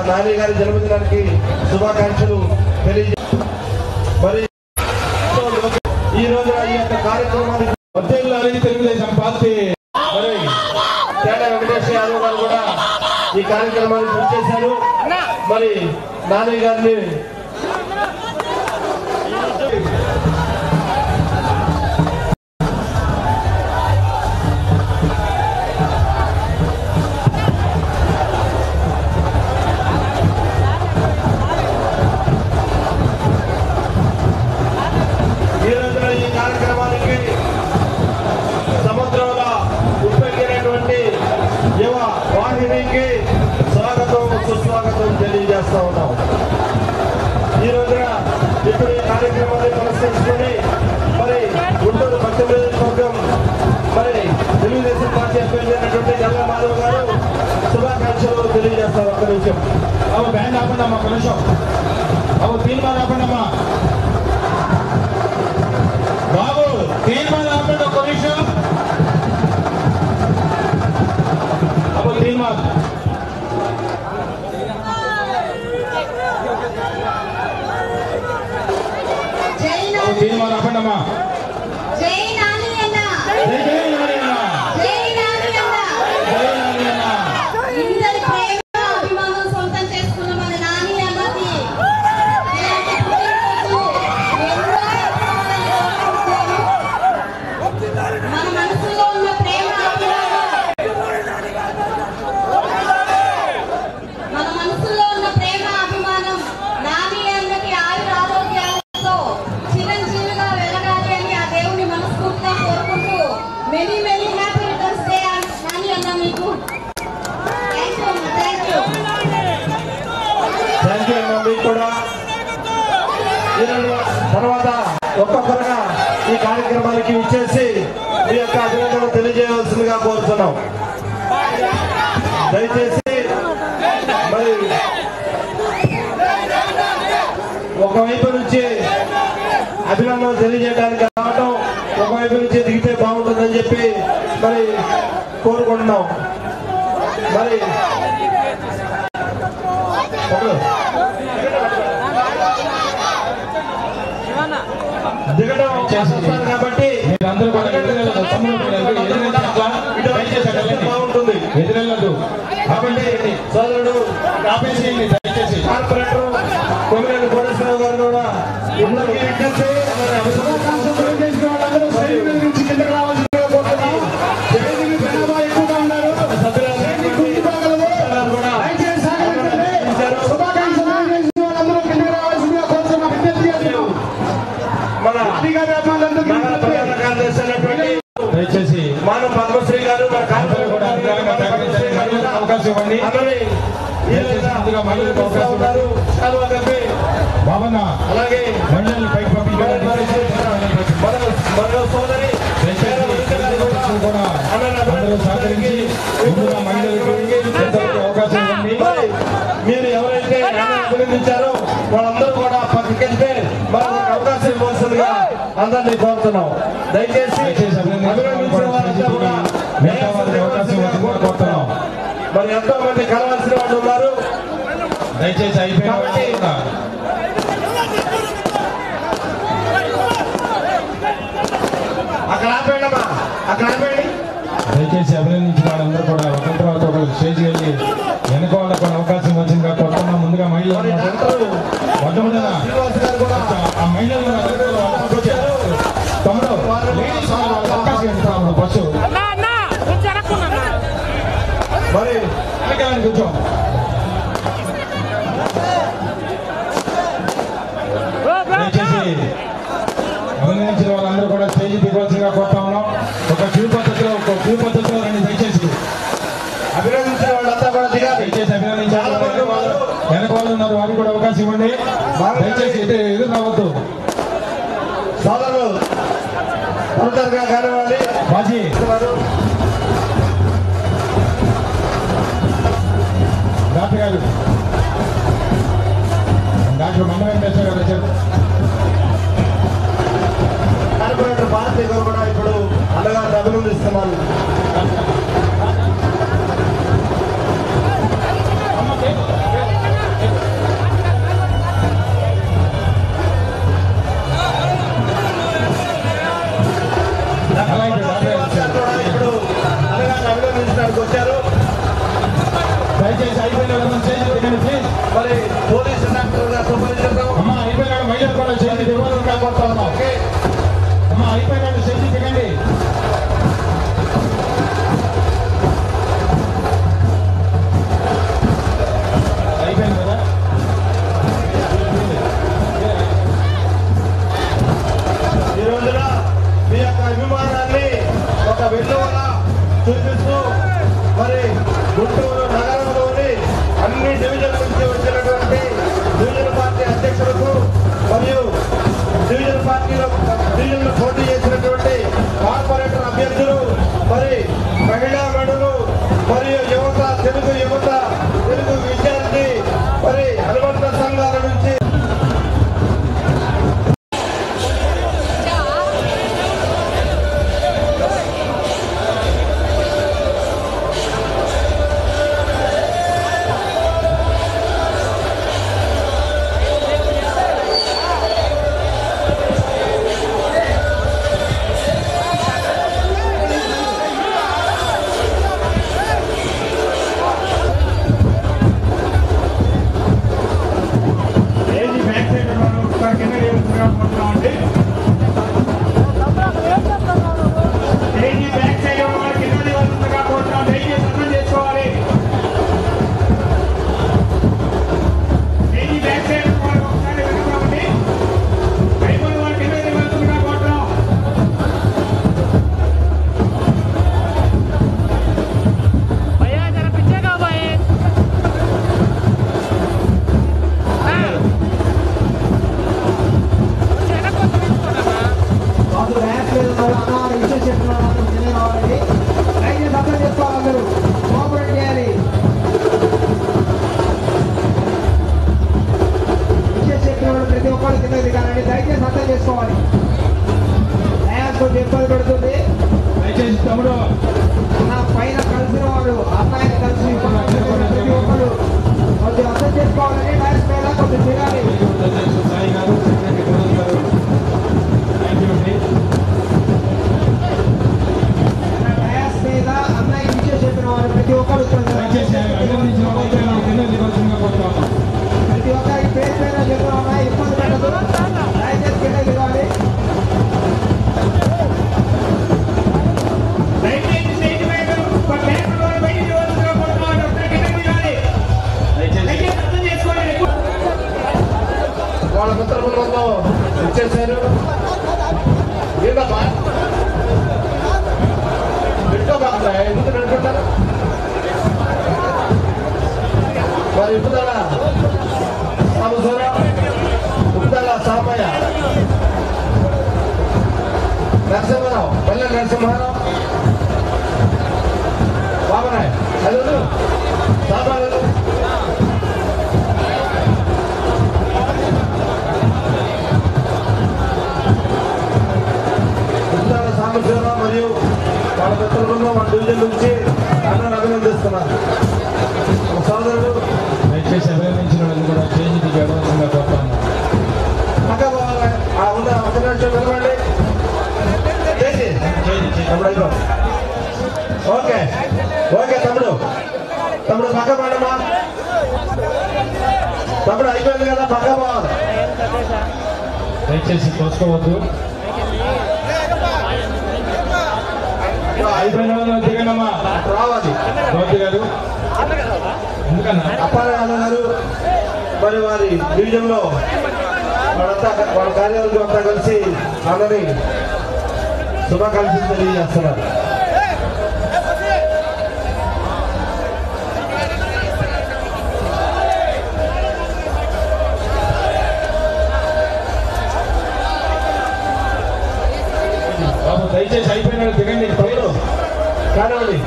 నాని గారి జన్మదినానికి శుభాకాంక్షలు మరి ఈ రోజు ఈ యొక్క కార్యక్రమానికి తెలుగుదేశం పార్టీ మరి తేడా వెంకటేశ్వర యాదవ్ గారు కూడా ఈ కార్యక్రమాన్ని పూర్తి చేశారు. మరి నాని గారిని తెలియజేస్తా ఉన్నాం. ఈ రోజున ఇప్పుడు ఈ కార్యక్రమాన్ని పురస్కరించుకొని మరి గుంటూరు పశ్చిమ నియోజకవర్గం మరి తెలుగుదేశం పార్టీ అభ్యర్థి అయినటువంటి జల్ల మాధవ్ గారు శుభాకాంక్షలు తెలియజేస్తారు. ఒక్క నిమిషం అవు బ్యాండ్ ఆపండమ్మా, ఒక్క నిమిషం అవు తీర్మానం ఆపండమ్మా బాబు, తీర్మానం ఆపండి ఒక్క నిమిషం అవు తీర్మానం తీర్మానం ఆపండమ్మా. జై నాని అన్న, జై జై నాని అన్న, జై నాని అన్న, జై నాని అన్న. ఇందరి ప్రేమ అభిమానం సొంతం చేసుకున్న మన నాని అన్నకి మన మనసులో ఉన్న ప్రేమ అభిమానం నాని అన్నకి ఆయుర ఆరోగ్యాలతో చిరంజీవిగా వెలగాలి అని ఆ దేవుని మనస్ఫూర్తిగా కోరుకుంటూ many many happy returns day Nani అన్న మీకు. థ్యాంక్ యూ అన్న మీకు కూడా. తర్వాత ఒక్కొక్కరుగా ఈ కార్యక్రమానికి ఇచ్చేసి మీ యొక్క అభినందనలు తెలియజేయవలసిందిగా కోరుతున్నాం. దయచేసి మరి ఒకవైపు నుంచి అభినందనలు తెలియజేయడానికి రావటం, ఒకవైపు నుంచి దిగితే బాగుంటుందని చెప్పి మరి కోరుకుంటున్నాం. మరి దిగడం చేస్తారు కాబట్టి బాగుంటుంది. ఎదురెళ్ళదు కాబట్టి సోదరుడు కార్పొరేటర్ కొమ్మినేని కోటేశ్వరరావు గారు కూడా ఇద్దరికి విజ్ఞప్తి కిందకి రావాల్సిందిగా కోరుతున్నాం. ఎక్కువగా ఉన్నారు దయచేసి మానవ పద్మశ్రీ గారు అవకాశం ఇవ్వండి. అలాగే మహిళల్ని పైకి పంపించారు. సోదరి కూడా అందరూ సహకరించి ముందుగా మహిళలకు అవకాశం ఇవ్వండి. మీరు ఎవరైతే అభినందించారో వాళ్ళందరూ కూడా పక్కకెళ్తే మనకు అవకాశం ఇవ్వాల్సిందిగా అందరినీ కోరుతున్నాం. దయచేసి కోరుతున్నాం. మరి ఎంతో మంది కలవాల్సిన వాళ్ళు ఉన్నారు. దయచేసి అయిపోయిన అక్కడ ఆపేయండమ్మా, అక్కడ ఆపేయండి. దయచేసి అభినందించిన వాళ్ళందరూ కూడా ఒకరి తర్వాత ఒకరు స్టేజ్ వెళ్ళి వెనుకోవాలకు అవకాశం వచ్చిందిగా కోరుతున్నాం. ముందుగా మహిళలు మొట్టమొదట ఆ మహిళలు తమ్ముడు అవకాశం ఇస్తాము. బస్సు మరి కొంచెం దయచేసి అభినందించిన వాళ్ళందరూ కూడా స్టేజ్ దిగవలసిందిగా కోరుతా ఉన్నాం. ఒక క్యూ పద్ధతిలో రండి. దయచేసి అభినందించిన వాళ్ళంతా కూడా దిగాలి. దయచేసి అభినందించాలి. వెనక వాళ్ళు ఉన్నారు, వారికి కూడా అవకాశం ఇవ్వండి. దయచేసి ఎదురు రావద్దు. సోదరులు తొందరగా కానివ్వాలి. బాజీ డాక్టర్ గారు, డాక్టర్ మండ వెంకటేశ్వర గారు వచ్చారు. కార్పొరేటర్ భారతీయ గారు కూడా ఇప్పుడు అన్నగారిని అభినందిస్తున్నాను. వాళ్ళ మిత్రబృందంలో ఇచ్చేశారు. ఏంటమ్మా పెట్టుకోబాక ఎందుకు పెట్టుకుంటారు? మరి ఇప్పుదల సాంబశివర, ఇప్పుదల సామయ్య, నరసింహారావు, పల్లె నరసింహారావు, బాబనాయ్ అల్లుడు సామాన్యులు, ఇప్పుదల సాంబశివరావు మరియు వాళ్ళ మిత్రులను మన డివిజన్ నుంచి అందరూ అభినందిస్తున్నారు. సోదరుడు దయచేసి అభినందించిన వాళ్ళు కూడా చేంజ్ దిగవలసిందిగా కోరుతాను. పక్క పోవాలి. ఉన్న ఒక నిమిషం నిలబడి తమ్ముడు అయిపో. ఓకే ఓకే తమ్ముడు పక్క పడమ్మా. తమ్ముడు అయిపోయింది కదా, పక్క పోవాలి. దయచేసి తోసుకోవద్దు. అయిపోయిన వాళ్ళు దిగండమ్మా. రావాలి. గౌతి గారు ఎందుకన్నా అప్పారావు గారు మరి వారి డివిజన్లో వాళ్ళంతా వాళ్ళ కార్యాలయం అంతా కలిసి అందరి శుభాకాంక్షలు తెలియజేస్తున్నారు. బాబు దయచేసి అయిపోయిన వాళ్ళు దిగండి. కానివ్వండి.